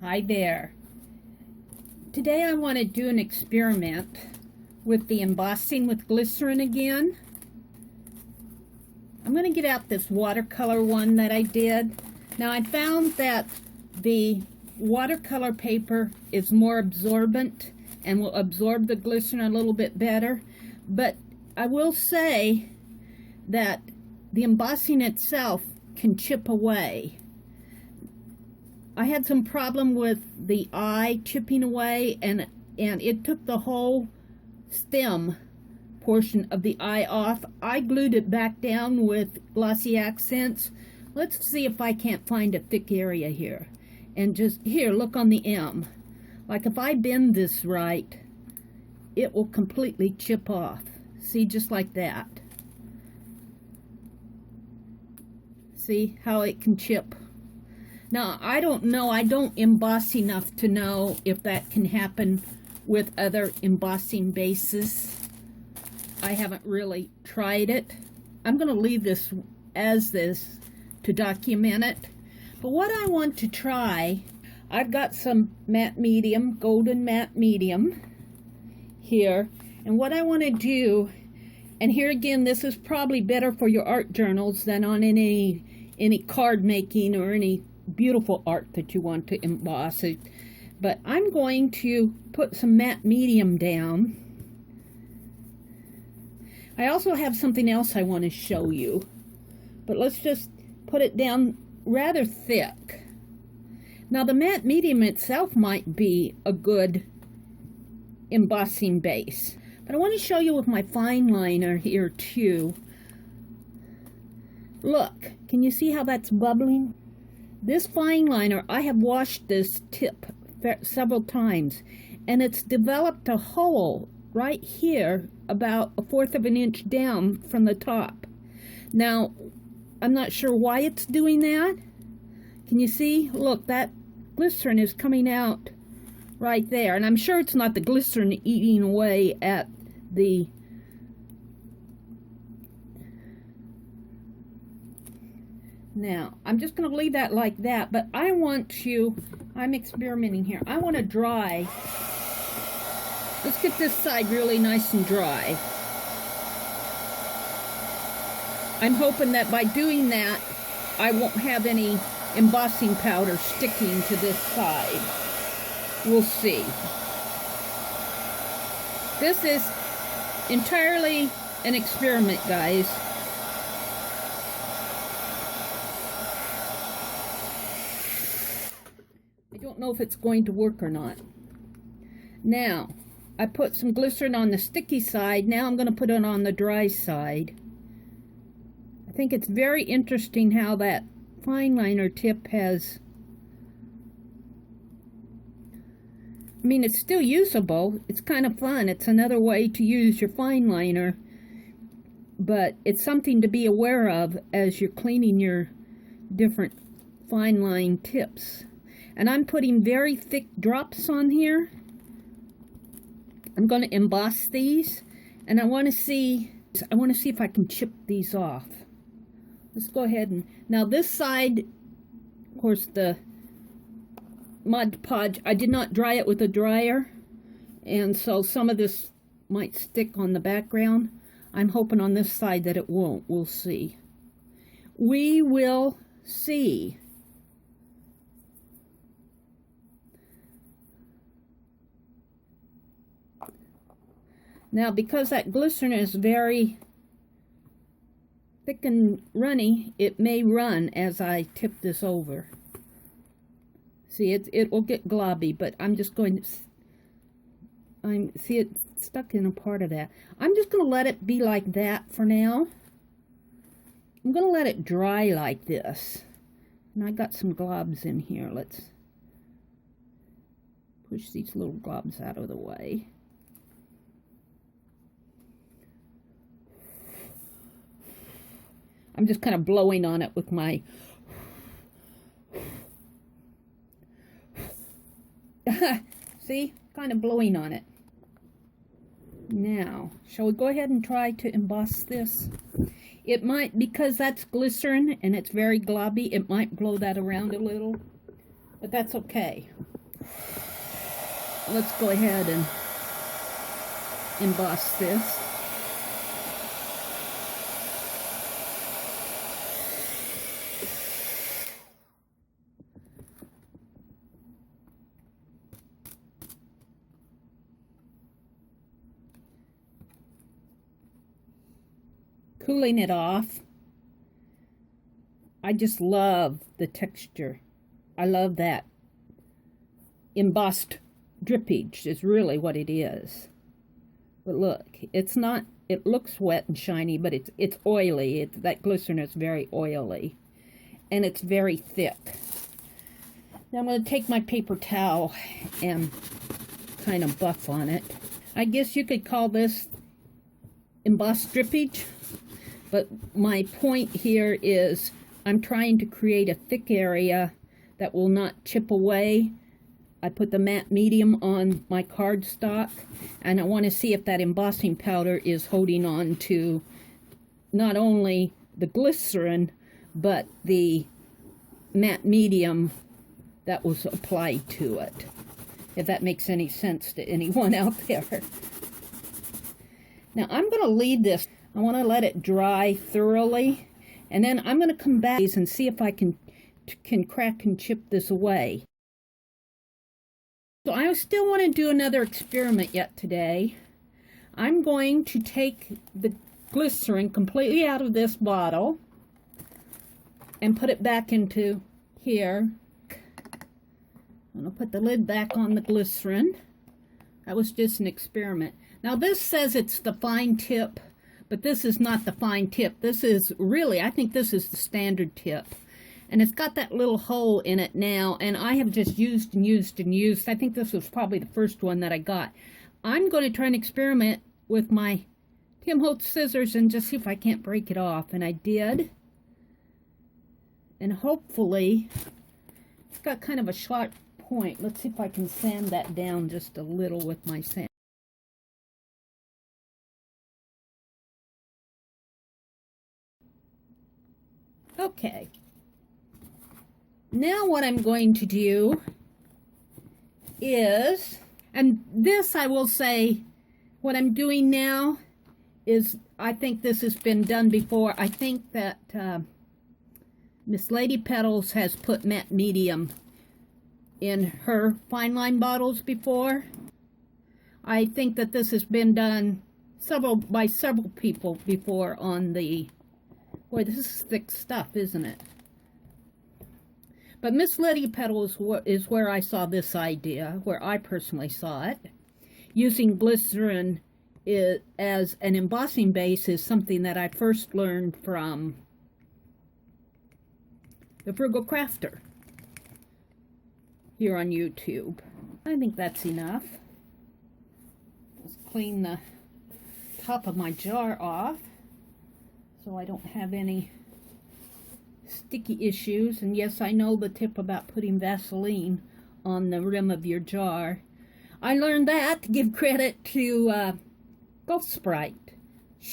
Hi there. Today I want to do an experiment with the embossing with glycerin again. I'm going to get out this watercolor one that I did. Now I found that the watercolor paper is more absorbent and will absorb the glycerin a little bit better, but I will say that the embossing itself can chip away. I had some problem with the eye chipping away, and it took the whole stem portion of the eye off. I glued it back down with glossy accents. Let's see if I can't find a thick area here. And just here, look on the M. Like if I bend this right, it will completely chip off. See, just like that. See how it can chip? Now, I don't know, I don't emboss enough to know if that can happen with other embossing bases. I haven't really tried it. I'm going to leave this as this to document it. But what I want to try, I've got some matte medium, golden matte medium here. And what I want to do, and here again, this is probably better for your art journals than on any card making or any beautiful art that you want to emboss it. But I'm going to put some matte medium down. I also have something else I want to show you, but let's just put it down rather thick. Now the matte medium itself might be a good embossing base, but I want to show you with my fine liner here too. Look, can you see how that's bubbling? This fine liner, I have washed this tip several times, and it's developed a hole right here about 1/4 of an inch down from the top. Now, I'm not sure why it's doing that. Can you see? Look, that glycerin is coming out right there, and I'm sure it's not the glycerin eating away at the Now, I'm just going to leave that like that, but I want to, I'm experimenting here. I want to dry. Let's get this side really nice and dry. I'm hoping that by doing that, I won't have any embossing powder sticking to this side. We'll see. This is entirely an experiment, guys. I don't know if it's going to work or not. Now, I put some glycerin on the sticky side. Now I'm going to put it on the dry side. I think it's very interesting how that fine liner tip has... I mean, it's still usable. It's kind of fun. It's another way to use your fine liner. But it's something to be aware of as you're cleaning your different fine line tips. And I'm putting very thick drops on here. I'm going to emboss these, and I want to see if I can chip these off. Let's go ahead and, now this side, of course, the Mod Podge, I did not dry it with a dryer, and so some of this might stick on the background. I'm hoping on this side that it won't. We'll see. We will see. Now, because that glycerin is very thick and runny, it may run as I tip this over. See, it will get globby, but I'm just going to... see it stuck in a part of that. I'm just going to let it be like that for now. I'm going to let it dry like this. And I got some globs in here. Let's push these little globs out of the way. I'm just kind of blowing on it with my... See? Kind of blowing on it. Now, shall we go ahead and try to emboss this? It might, because that's glycerin and it's very globby, it might blow that around a little. But that's okay. let's go ahead and emboss this. Cooling it off. I just love the texture. I love that. Embossed drippage is really what it is. But look, it's not, it looks wet and shiny, but it's oily. That glycerin is very oily. And it's very thick. Now I'm going to take my paper towel and kind of buff on it. I guess you could call this embossed drippage. But my point here is I'm trying to create a thick area that will not chip away. I put the matte medium on my cardstock, and I want to see if that embossing powder is holding on to not only the glycerin, but the matte medium that was applied to it. If that makes any sense to anyone out there. Now I'm going to leave this. I want to let it dry thoroughly, and then I'm going to come back and see if I can crack and chip this away. So I still want to do another experiment yet today. I'm going to take the glycerin completely out of this bottle and put it back into here. I'm going to put the lid back on the glycerin. That was just an experiment. Now this says it's the fine tip, but this is not the fine tip. This is really, I think this is the standard tip. And it's got that little hole in it now, and I have just used and used and used. I think this was probably the first one that I got. I'm going to try and experiment with my Tim Holtz scissors and just see if I can't break it off. And I did. And hopefully, it's got kind of a sharp point. Let's see if I can sand that down just a little with my sand. Okay. Now what I'm going to do is, and this I will say, what I'm doing now is, I think this has been done before. I think that Miss Lady Petals has put matte medium in her FineLine bottles before. I think that this has been done by several people before on the, boy, this is thick stuff, isn't it? But Miss Lady Petals is where I saw this idea, where I personally saw it. Using glycerin as an embossing base is something that I first learned from the Frugal Crafter here on YouTube. I think that's enough. Let's clean the top of my jar off so I don't have any sticky issues. And yes, I know the tip about putting Vaseline on the rim of your jar. I learned that to give credit to Gulf Sprite.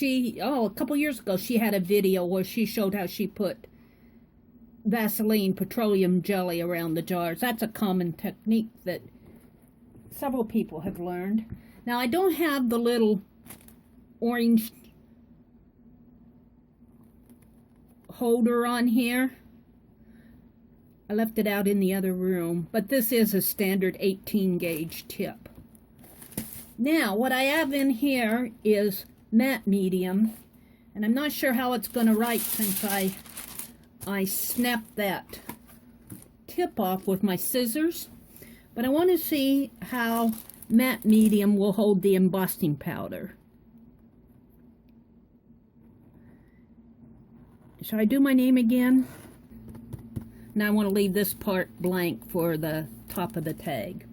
A couple years ago, she had a video where she showed how she put Vaseline petroleum jelly around the jars. That's a common technique that several people have learned. Now, I don't have the little orange holder on here. I left it out in the other room, but this is a standard 18 gauge tip. Now what I have in here is matte medium, and I'm not sure how it's going to write since I snapped that tip off with my scissors, but I want to see how matte medium will hold the embossing powder. Shall I do my name again? Now I want to leave this part blank for the top of the tag.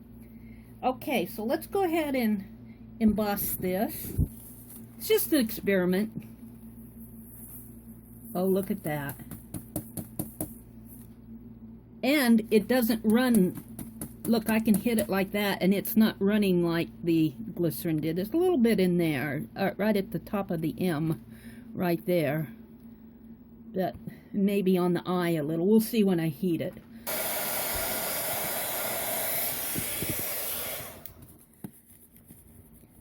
Okay, so let's go ahead and emboss this. It's just an experiment. Oh, look at that. And it doesn't run. Look, I can hit it like that, and it's not running like the glycerin did. There's a little bit in there, right at the top of the M, right there. That maybe on the eye a little. We'll see when I heat it.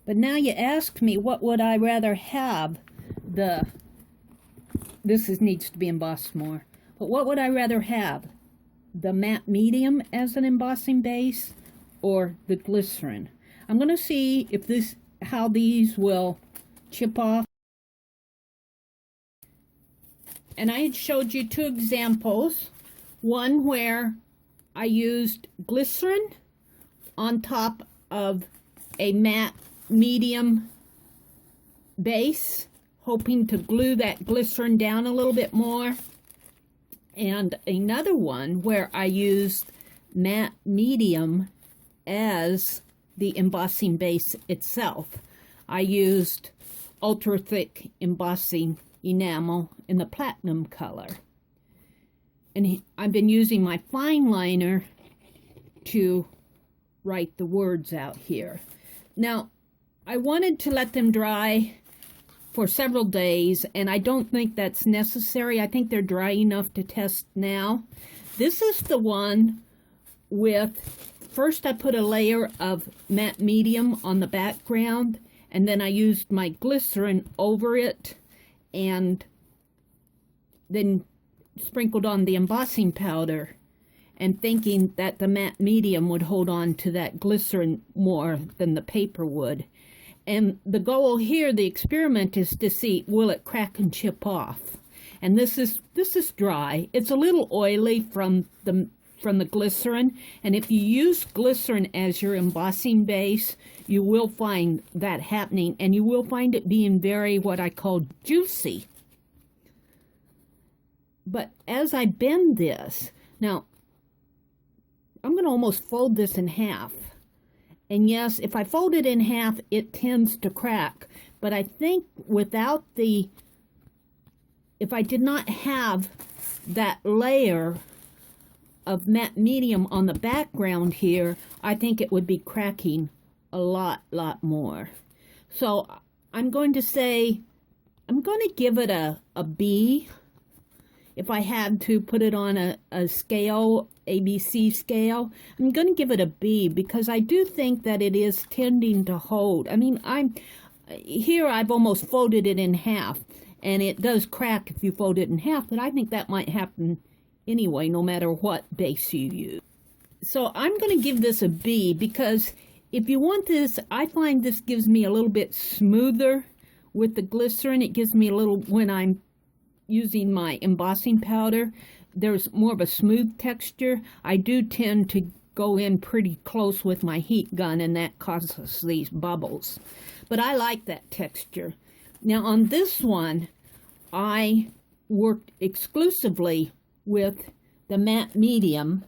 But now you ask me, what would I rather have? Needs to be embossed more. But what would I rather have? The matte medium as an embossing base or the glycerin? I'm going to see if how these will chip off. And I had showed you two examples. One where I used glycerin on top of a matte medium base, hoping to glue that glycerin down a little bit more. And another one where I used matte medium as the embossing base itself. I used ultra thick embossing enamel in the platinum color. And I've been using my fine liner to write the words out here. Now, I wanted to let them dry for several days, and I don't think that's necessary. I think they're dry enough to test now. This is the one with, first I put a layer of matte medium on the background, and then I used my glycerin over it, and then sprinkled on the embossing powder, and thinking that the matte medium would hold on to that glycerin more than the paper would. And the goal here, the experiment, is to see, will it crack and chip off? And this is dry. It's a little oily from the glycerin, and if you use glycerin as your embossing base, you will find that happening, and you will find it being very, what I call, juicy. But as I bend this, now, I'm going to almost fold this in half. And yes, if I fold it in half, it tends to crack. But I think if I did not have that layer of matte medium on the background here, I think it would be cracking a lot more. So I'm going to give it a B. If I had to put it on a scale, ABC scale, I'm going to give it a B, because I do think that it is tending to hold. I mean, I've almost folded it in half, and it does crack if you fold it in half, but I think that might happen anyway, no matter what base you use. So I'm going to give this a B, because if you want this, I find this gives me a little bit smoother with the glycerin. It gives me a little, when I'm using my embossing powder, there's more of a smooth texture. I do tend to go in pretty close with my heat gun, and that causes these bubbles. But I like that texture. Now on this one, I worked exclusively with the matte medium.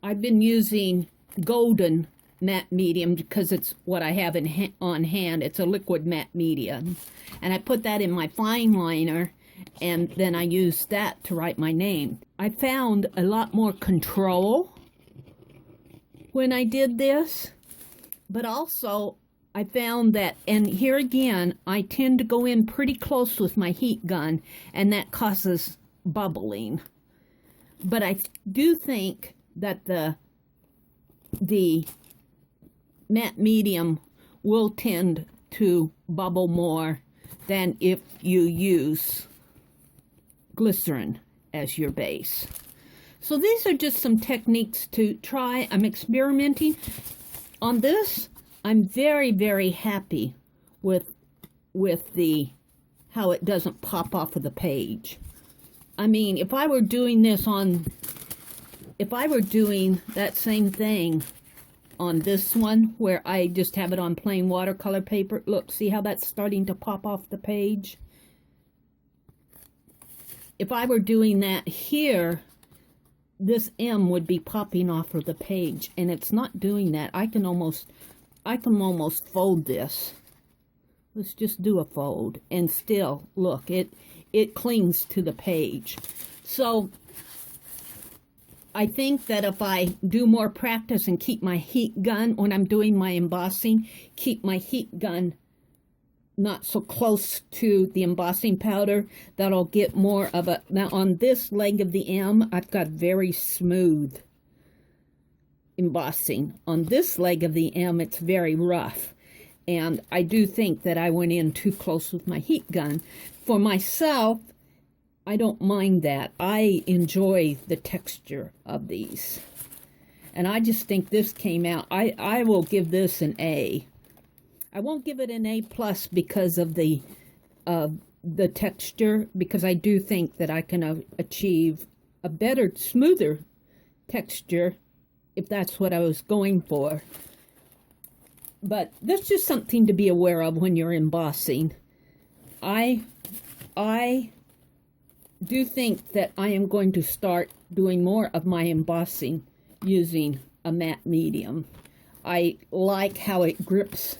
I've been using golden matte medium because it's what I have on hand. It's a liquid matte medium. And I put that in my fine liner, and then I used that to write my name. I found a lot more control when I did this, but also I found that, and here again, I tend to go in pretty close with my heat gun, and that causes bubbling. But I do think that the matte medium will tend to bubble more than if you use glycerin as your base. So these are just some techniques to try. I'm experimenting on this. I'm very happy with how it doesn't pop off of the page. I mean, if I were doing that same thing on this one, where I just have it on plain watercolor paper, look, see how that's starting to pop off the page? If I were doing that here, this M would be popping off of the page, and it's not doing that. I can almost fold this. Let's just do a fold, and still, look, it clings to the page. So I think that if I do more practice and keep my heat gun, when I'm doing my embossing, keep my heat gun not so close to the embossing powder, that'll get more of a, now on this leg of the M, I've got very smooth embossing. On this leg of the M, it's very rough. And I do think that I went in too close with my heat gun. For myself, I don't mind that. I enjoy the texture of these. And I just think this came out. I will give this an A. I won't give it an A+ because of the texture, because I do think that I can achieve a better, smoother texture if that's what I was going for. But that's just something to be aware of when you're embossing. I do think that I am going to start doing more of my embossing using a matte medium. I like how it grips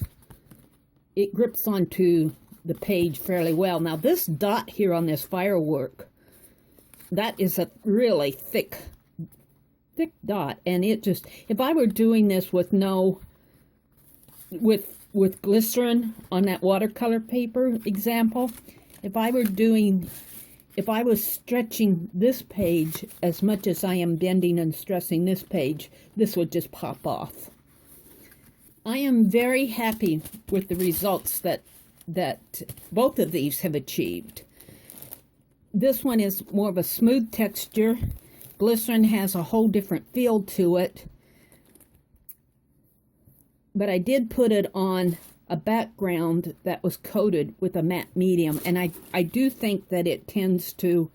onto the page fairly well. Now this dot here on this firework, that is a really thick dot, and it just, if I were doing this with with glycerin on that watercolor paper example, if I was stretching this page as much as I am bending and stressing this page, this would just pop off. I am very happy with the results that both of these have achieved. This one is more of a smooth texture. Glycerin has a whole different feel to it. But I did put it on a background that was coated with a matte medium, and I do think that it tends to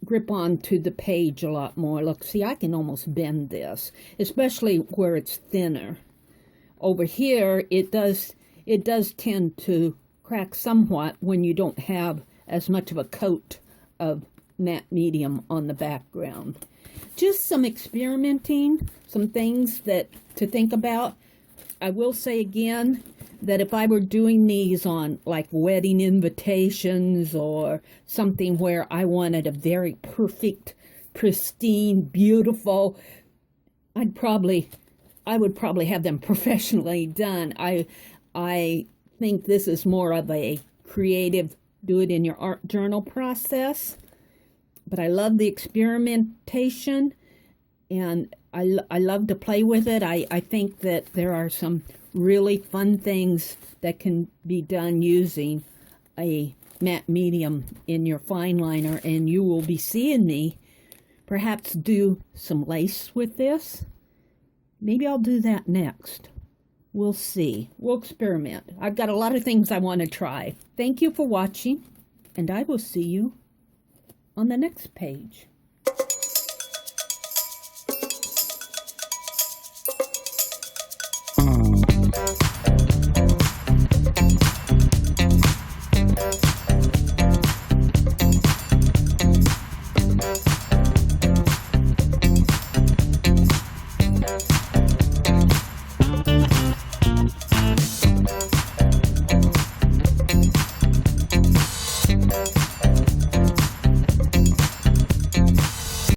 grip onto the page a lot more. Look, see, I can almost bend this, especially where it's thinner. Over here, it does tend to crack somewhat when you don't have as much of a coat of matte medium on the background. Just some experimenting, some things to think about. I will say again that if I were doing these on like wedding invitations or something where I wanted a very perfect, pristine, beautiful, I would probably have them professionally done. I think this is more of a creative, do it in your art journal process. But I love the experimentation, and I love to play with it. I think that there are some really fun things that can be done using a matte medium in your fine liner, and you will be seeing me perhaps do some lace with this. Maybe I'll do that next. We'll see. We'll experiment. I've got a lot of things I want to try. Thank you for watching, and I will see you on the next page.